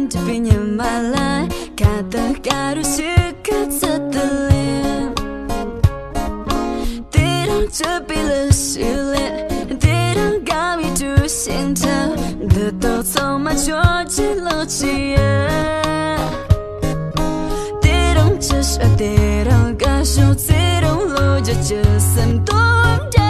的比你慢来，看得该如此可测的脸，抵挡着比了系列，抵挡高密度心跳的都匆忙就进了几页，抵挡着说抵挡感受自动落着这森多的。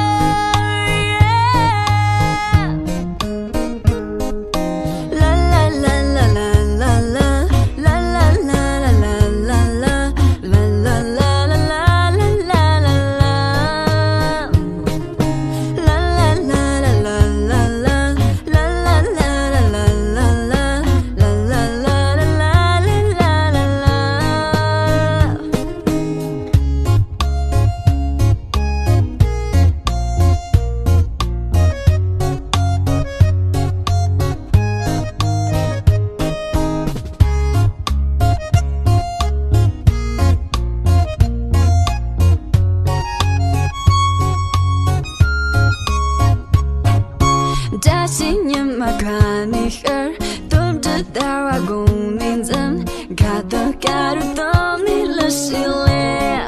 大新年嘛，看你儿，懂得大话公民真，看得该如懂你了系列，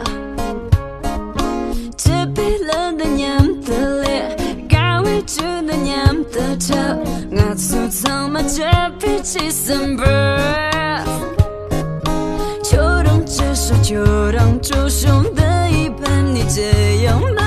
这被冷的娘的脸，该委屈的娘的头，我粗糙嘛这脾气森不，就让这首就让周兄的一半，你这样吗？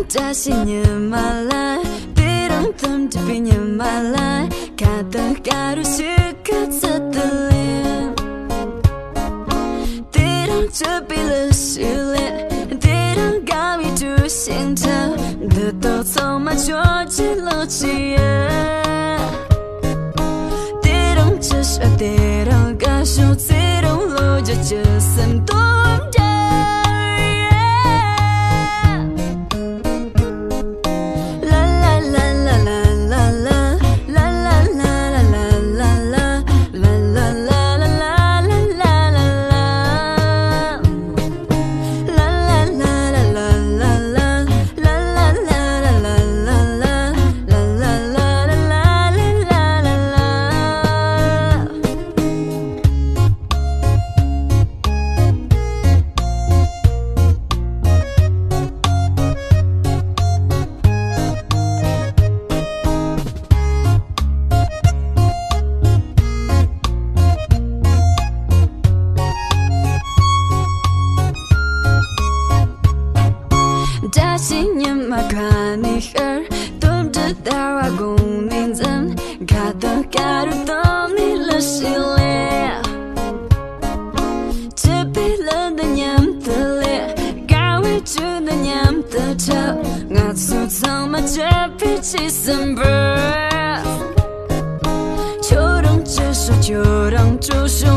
大新年嘛来，抵挡他们的比你慢来，看得该如此可测的脸，抵挡着比了系列，抵挡高密度心跳的都匆忙就进了几页，抵挡着说抵挡感受自动落着这森多的。大新年嘛，看你儿，懂得大话公民真，看得该如懂你了系列，这被冷的娘的脸，该委屈的娘的头，我粗糙嘛这脾气森不，就让这首就让周兄